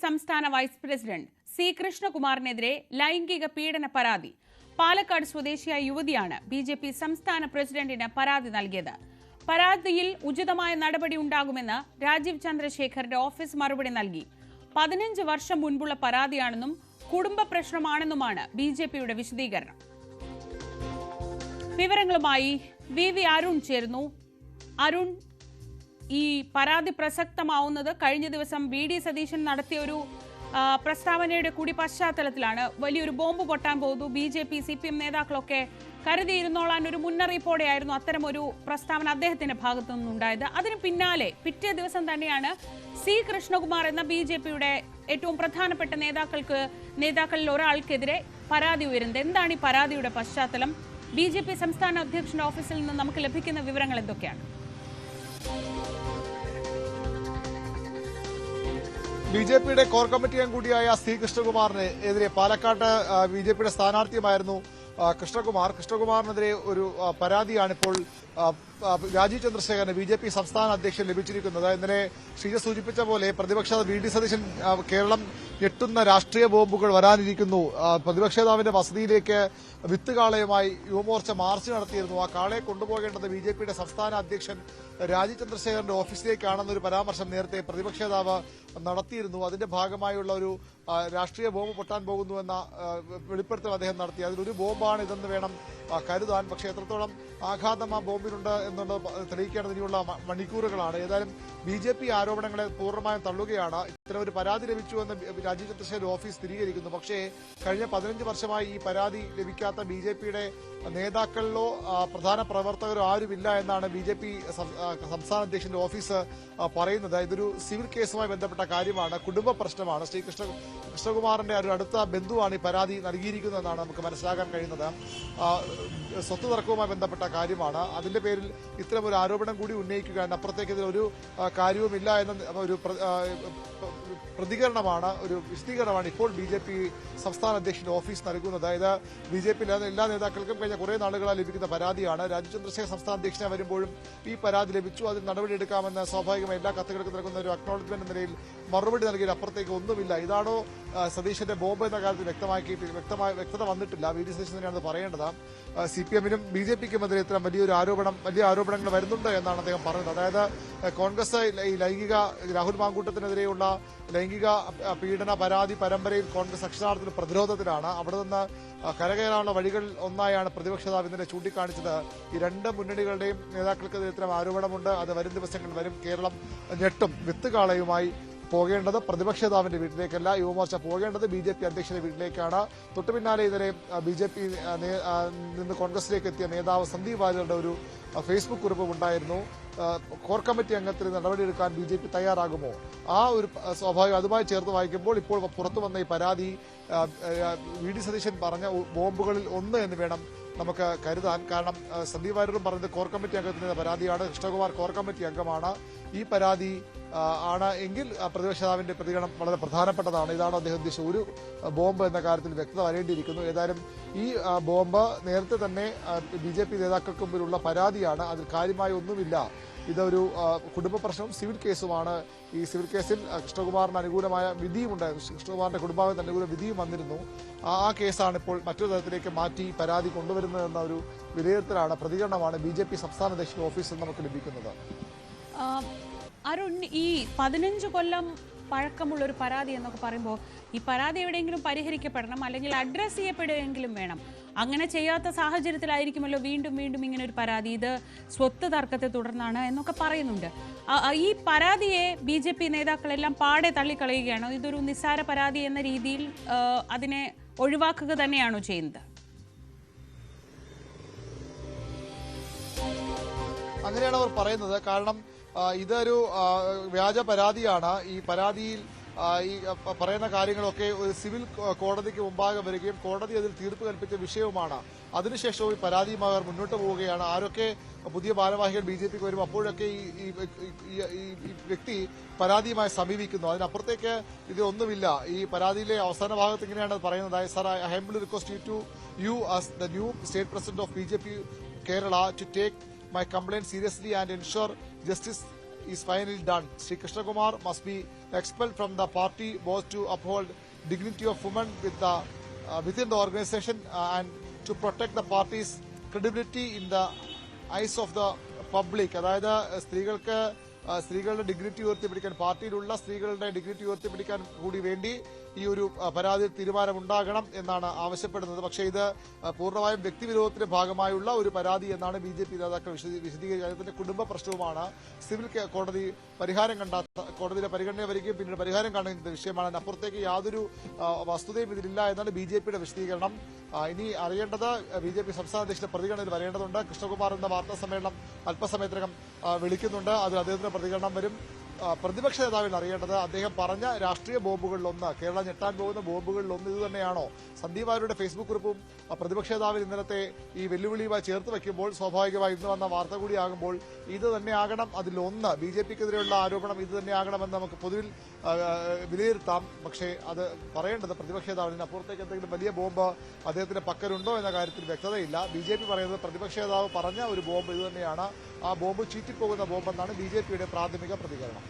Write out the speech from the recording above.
സംസ്ഥാന vice president C കൃഷ്ണകുമാറിനെതിരെ ലൈംഗിക പീഡന പരാതി. പാലക്കാട് സ്വദേശിയായ യുവതിയാണ് ബിജെപി സംസ്ഥാന പ്രസിഡന്റിന് പരാതി നൽകിയത്. പരാതിയിൽ ഉചിതമായ നടപടി ഉണ്ടാകുമെന്ന് രാജീവ് ചന്ദ്രശേഖറിന്റെ ഓഫീസ് മറുപടി നൽകി. 15 വർഷം മുൻപുള്ള പരാതിയാണെന്നും കുടുംബ പ്രശ്നമാണെന്നുമാണ് ബിജെപിയുടെ വിശദീകരണം. വിവരങ്ങളുമായി വി അരുൺ ചേരുന്നു. അരുൺ, ഈ പരാതി പ്രസക്തമാവുന്നത് കഴിഞ്ഞ ദിവസം വി.ഡി. സതീശൻ നടത്തിയ ഒരു പ്രസ്താവനയുടെ കൂടി പശ്ചാത്തലത്തിലാണ്. വലിയൊരു ബോംബ് പൊട്ടാൻ പോകുന്നു, ബി.ജെ.പി. CPM നേതാക്കളൊക്കെ കരുതിയിരുന്നോളാൻ ഒരു മുന്നറിയിപ്പോടെയായിരുന്നു അത്തരമൊരു പ്രസ്താവന അദ്ദേഹത്തിന്റെ ഭാഗത്തു നിന്നുണ്ടായത്. അതിന് പിന്നാലെ പിറ്റേ ദിവസം തന്നെയാണ് സി കൃഷ്ണകുമാർ എന്ന ബി.ജെ.പിയുടെ ഏറ്റവും പ്രധാനപ്പെട്ട നേതാക്കളിൽ ഒരാൾക്കെതിരെ പരാതി ഉയരുന്നത്. എന്താണ് ഈ പരാതിയുടെ പശ്ചാത്തലം? ബി.ജെ.പി. സംസ്ഥാന അധ്യക്ഷന്റെ ഓഫീസിൽ നിന്ന് നമുക്ക് ലഭിക്കുന്ന വിവരങ്ങൾ എന്തൊക്കെയാണ്? ബിജെപിയുടെ കോർ കമ്മിറ്റി അംഗം കൂടിയായ സി കൃഷ്ണകുമാറിനെതിരെ പാലക്കാട്ട് ബിജെപിയുടെ സ്ഥാനാർത്ഥിയുമായിരുന്നു കൃഷ്ണകുമാറിനെതിരെ ഒരു പരാതിയാണിപ്പോൾ രാജീവ് ചന്ദ്രശേഖരന് ബിജെപി സംസ്ഥാന അധ്യക്ഷൻ ലഭിച്ചിരിക്കുന്നത്. ഇന്നലെ ശ്രീജ സൂചിപ്പിച്ച പോലെ പ്രതിപക്ഷ വി.ഡി. സതീശൻ കേരളം ഞെട്ടുന്ന രാഷ്ട്രീയ ബോംബുകൾ വരാനിരിക്കുന്നു. പ്രതിപക്ഷ നേതാവിന്റെ വസതിയിലേക്ക് വിത്ത് കാളയുമായി യുവമോർച്ച മാർച്ച് നടത്തിയിരുന്നു. ആ കാളയെ കൊണ്ടുപോകേണ്ടത് ബിജെപിയുടെ സംസ്ഥാന അധ്യക്ഷൻ രാജീവ് ചന്ദ്രശേഖരന്റെ ഓഫീസിലേക്കാണെന്നൊരു പരാമർശം നേരത്തെ പ്രതിപക്ഷ നേതാവ് നടത്തിയിരുന്നു. അതിന്റെ ഭാഗമായുള്ള ഒരു രാഷ്ട്രീയ ബോംബ് പൊട്ടാൻ പോകുന്നുവെന്ന വെളിപ്പെടുത്തൽ അദ്ദേഹം നടത്തി. അതിലൊരു ബോംബാണ് ഇതെന്ന് വേണം കരുതാൻ. പക്ഷേ എത്രത്തോളം ആഘാതം ആ ബോംബിനുണ്ട് എന്നുള്ളത് തെളിയിക്കേണ്ടതിനുള്ള മണിക്കൂറുകളാണ്. ഏതായാലും ബിജെപി ആരോപണങ്ങളെ പൂർണ്ണമായും തള്ളുകയാണ്. ഇത്തരം ഒരു പരാതി ലഭിച്ചുവെന്ന് രാജീവ് ചന്ദ്രശേഖർ ഓഫീസ് സ്ഥിരീകരിക്കുന്നു. പക്ഷേ കഴിഞ്ഞ 15 വർഷമായി ഈ പരാതി ലഭിക്കാത്ത ബിജെപിയുടെ നേതാക്കളിലോ പ്രധാന പ്രവർത്തകരോ ആരുമില്ല എന്നാണ് ബിജെപി സംസ്ഥാന അധ്യക്ഷന്റെ ഓഫീസ് പറയുന്നത്. ഇതൊരു സിവിൽ കേസുമായി ബന്ധപ്പെട്ട കാര്യമാണ്, കുടുംബ പ്രശ്നമാണ്. ശ്രീ കൃഷ്ണകുമാറിന്റെ ഒരു അടുത്ത ബന്ധുവാണ് ഈ പരാതി നൽകിയിരിക്കുന്നതെന്നാണ് നമുക്ക് മനസ്സിലാക്കാൻ കഴിയുന്നത്. സ്വത്ത് തർക്കവുമായി ബന്ധപ്പെട്ട കാര്യമാണ്. അതിന്റെ പേരിൽ ഇത്തരം ഒരു ആരോപണം കൂടി ഉന്നയിക്കുക, അപ്പുറത്തേക്ക് ഇതിലൊരു കാര്യവുമില്ല എന്ന ഒരു പ്രതികരണമാണ്, ഒരു വിശദീകരണമാണ് ഇപ്പോൾ ബിജെപി സംസ്ഥാന അധ്യക്ഷന്റെ ഓഫീസ് നൽകുന്നത്. ഇത് ബിജെപിയിലെ എല്ലാ നേതാക്കൾക്കും കഴിഞ്ഞ കുറെ നാളുകളായി ലഭിക്കുന്ന പരാതിയാണ്. രാജീവ് ചന്ദ്രശേഖർ സംസ്ഥാന അധ്യക്ഷനെ വരുമ്പോഴും ഈ പരാതി ലഭിച്ചു, അതിൽ നടപടിയെടുക്കാമെന്ന് സ്വാഭാവികമായി എല്ലാ കത്തുകൾക്കും നൽകുന്ന ഒരു അക്നോളജ്മെന്റ് എന്ന നിലയിൽ മറുപടി നൽകിയ അപ്പുറത്തേക്ക് ഒന്നുമില്ല. ഇതാണോ സതീശന്റെ ബോംബ് എന്ന കാര്യത്തിൽ വ്യക്തത വന്നിട്ടില്ല. വി.ഡി. സതീശൻ തന്നെയാണ് പറയുന്നത്. CPM-നും ബിജെപിക്കുമെതിരെ ഇത്തരം വലിയ ആരോപണങ്ങൾ വരുന്നുണ്ട് എന്നാണ് അദ്ദേഹം പറഞ്ഞത്. അതായത് കോൺഗ്രസ് ഈ രാഹുൽ മാങ്കൂട്ടത്തിനെതിരെയുള്ള ലൈംഗിക പീഡന പരാതി പരമ്പരയിൽ കോൺഗ്രസ് അക്ഷരാർത്ഥത്തിൽ പ്രതിരോധത്തിലാണ്. അവിടെ നിന്ന് കരകയറാനുള്ള വഴികൾ ഒന്നായാണ് പ്രതിപക്ഷ നേതാവ് ഇന്നലെ ചൂണ്ടിക്കാണിച്ചത്. ഈ രണ്ട് മുന്നണികളുടെയും നേതാക്കൾക്കെതിരെ ഇത്തരം ആരോപണമുണ്ട്. അത് വരും ദിവസങ്ങളിൽ വരും. കേരളം ഞെട്ടും. വിത്ത് കാളയുമായി പോകേണ്ടത് പ്രതിപക്ഷ നേതാവിന്റെ വീട്ടിലേക്കല്ല, യുവമോർച്ച പോകേണ്ടത് ബിജെപി അധ്യക്ഷന്റെ വീട്ടിലേക്കാണ്. തൊട്ടുപിന്നാലെ ഇന്നലെ ബിജെപി നിന്ന് കോൺഗ്രസിലേക്ക് എത്തിയ നേതാവ് സന്ദീപ് വാര്യരുടെ ഒരു ഫേസ്ബുക്ക് കുറിപ്പ് ഉണ്ടായിരുന്നു. കോർ കമ്മിറ്റി അംഗത്തിന് നടപടിയെടുക്കാൻ ബിജെപി തയ്യാറാകുമോ? ആ ഒരു സ്വാഭാവികം അതുമായി ചേർത്ത് വായിക്കുമ്പോൾ ഇപ്പോൾ പുറത്തു വന്ന ഈ പരാതി വി.ഡി. സതീശൻ പറഞ്ഞ ബോംബുകളിൽ ഒന്ന് എന്ന് വേണം നമുക്ക് കരുതാൻ. കാരണം സന്ദീപ് വാര്യരും പറഞ്ഞത് കോർ കമ്മിറ്റി അംഗത്തിന്റെ പരാതിയാണ്. കൃഷ്ണകുമാർ കോർ കമ്മിറ്റി അംഗമാണ്. ഈ പരാതി ആണ് എങ്കിൽ പ്രതിപക്ഷ നേതാവിന്റെ പ്രതികരണം വളരെ പ്രധാനപ്പെട്ടതാണ്. ഇതാണ് അദ്ദേഹം ഉദ്ദേശിച്ച ഒരു ബോംബ് എന്ന കാര്യത്തിൽ വ്യക്തത വരേണ്ടിയിരിക്കുന്നു. ഏതായാലും ഈ ബോംബ് നേരത്തെ തന്നെ ബിജെപി നേതാക്കൾക്ക് മുമ്പിലുള്ള പരാതിയാണ്. അതിൽ കാര്യമായ ഒന്നുമില്ല. ഇതൊരു കുടുംബ പ്രശ്നവും സിവിൽ കേസുമാണ്. ഈ സിവിൽ കേസിൽ കൃഷ്ണകുമാറിന് അനുകൂലമായ വിധിയുമുണ്ടായിരുന്നു. കൃഷ്ണകുമാറിന്റെ കുടുംബാംഗത്തിന് അനുകൂല വിധിയും വന്നിരുന്നു. ആ കേസാണ് ഇപ്പോൾ മറ്റൊരു തരത്തിലേക്ക് മാറ്റി പരാതി കൊണ്ടുവരുന്നതെന്ന ഒരു വിലയിരുത്തലാണ്, പ്രതികരണമാണ് ബിജെപി സംസ്ഥാന അധ്യക്ഷന്റെ ഓഫീസിൽ നമുക്ക് ലഭിക്കുന്നത്. അരുൺ, ഈ 15 കൊല്ലം പഴക്കമുള്ള ഒരു പരാതി എന്നൊക്കെ പറയുമ്പോൾ ഈ പരാതി എവിടെയെങ്കിലും പരിഹരിക്കപ്പെടണം, അല്ലെങ്കിൽ അഡ്രസ് ചെയ്യപ്പെടുകയെങ്കിലും വേണം. അങ്ങനെ ചെയ്യാത്ത സാഹചര്യത്തിലായിരിക്കുമല്ലോ വീണ്ടും ഇങ്ങനെ ഒരു പരാതി. ഇത് സ്വത്ത് തർക്കത്തെ തുടർന്നാണ് എന്നൊക്കെ പറയുന്നുണ്ട്. ഈ പരാതിയെ ബിജെപി നേതാക്കളെല്ലാം പാടെ തള്ളിക്കളയുകയാണോ? ഇതൊരു നിസ്സാര പരാതി എന്ന രീതിയിൽ അതിനെ ഒഴിവാക്കുക തന്നെയാണോ ചെയ്യുന്നത്? അങ്ങനെയാണ് അവർ പറയുന്നത്. കാരണം ഇതൊരു വ്യാജ പരാതിയാണ്. ഈ പരാതിയിൽ ഈ പറയുന്ന കാര്യങ്ങളൊക്കെ ഒരു സിവിൽ കോടതിക്ക് മുമ്പാകെ വരികയും കോടതി അതിൽ തീർപ്പ് കൽപ്പിച്ച വിഷയവുമാണ്. അതിനുശേഷവും ഈ പരാതിയുമായി അവർ മുന്നോട്ട് പോവുകയാണ്. ആരൊക്കെ പുതിയ ഭാരവാഹികൾ ബിജെപിക്ക് വരും അപ്പോഴൊക്കെ ഈ വ്യക്തി പരാതിയുമായി സമീപിക്കുന്നു. അതിനപ്പുറത്തേക്ക് ഇതൊന്നുമില്ല. ഈ പരാതിയിലെ അവസാന ഭാഗത്ത് ഇങ്ങനെയാണ് പറയുന്നത്. Sir, I humbly request you as the new state president of BJP Kerala to take my complaint seriously and ensure justice is finally done. Sri Krishna Kumar must be expelled from the party both to uphold dignity of women within the organization and to protect the party's credibility in the eyes of the public. അതായത് സ്ത്രീകളുടെ dignity ഉയർത്തിപ്പിടിക്കാൻ, പാർട്ടിയിലുള്ള സ്ത്രീകളുടെ dignity ഉയർത്തിപ്പിടിക്കാൻ കൂടി വേണ്ടി ഈ ഒരു പരാതിയിൽ തീരുമാനമുണ്ടാകണം എന്നാണ് ആവശ്യപ്പെടുന്നത്. പക്ഷേ ഇത് പൂർണ്ണമായും വ്യക്തിവിരോധത്തിന്റെ ഭാഗമായുള്ള ഒരു പരാതി എന്നാണ് BJP നേതാക്കൾ വിശദീകരിക്കുന്നത്. അതിന്റെ കുടുംബ പ്രശ്നവുമാണ്. സിവിൽ കോടതി കോടതിയുടെ പരിഗണന വരികയും പിന്നീട് പരിഹാരം കാണുന്ന വിഷയമാണ്. അതിനപ്പുറത്തേക്ക് യാതൊരു വസ്തുതയും ഇതിലില്ല എന്നാണ് BJPയുടെ വിശദീകരണം. ഇനി അറിയേണ്ടത് BJP സംസ്ഥാന അധ്യക്ഷന്റെ പ്രതികരണത്തിൽ വരേണ്ടതുണ്ട്. കൃഷ്ണകുമാർ എന്ന വാർത്താ സമ്മേളനം അല്പസമയത്തിനകം വിളിക്കുന്നുണ്ട്. അതിൽ അദ്ദേഹത്തിന്റെ പ്രതികരണം വരും. പ്രതിപക്ഷ നേതാവിന് അറിയേണ്ടത് അദ്ദേഹം പറഞ്ഞ രാഷ്ട്രീയ ബോംബുകളിലൊന്ന്, കേരളം ഞെട്ടാൻ പോകുന്ന ബോംബുകളിലൊന്ന് ഇത് തന്നെയാണോ? സന്ദീപ് വാര്യരുടെ ഫേസ്ബുക്ക് കുറിപ്പും പ്രതിപക്ഷ നേതാവിന് ഇന്നലത്തെ ഈ വെല്ലുവിളിയുമായി ചേർത്ത് വയ്ക്കുമ്പോൾ സ്വാഭാവികമായി ഇന്ന് വന്ന വാർത്ത കൂടിയാകുമ്പോൾ ഇത് തന്നെയാകണം അതിലൊന്ന്. BJPക്കെതിരെയുള്ള ആരോപണം ഇത് തന്നെയാകണമെന്ന് നമുക്ക് പൊതുവിൽ വിലയിരുത്താം. പക്ഷേ അത് പറയേണ്ടത് പ്രതിപക്ഷ നേതാവിന് അപ്പുറത്തേക്ക് എന്തെങ്കിലും വലിയ ബോംബ് അദ്ദേഹത്തിന്റെ പക്കലുണ്ടോ എന്ന കാര്യത്തിൽ വ്യക്തതയില്ല. BJP പറയുന്നത് പ്രതിപക്ഷ നേതാവ് പറഞ്ഞ ഒരു ബോംബ് ഇത് തന്നെയാണ്. ആ ബോംബ് ചീറ്റിപ്പോകുന്ന ബോംബെന്നാണ് BJPയുടെ പ്രാഥമിക പ്രതികരണം.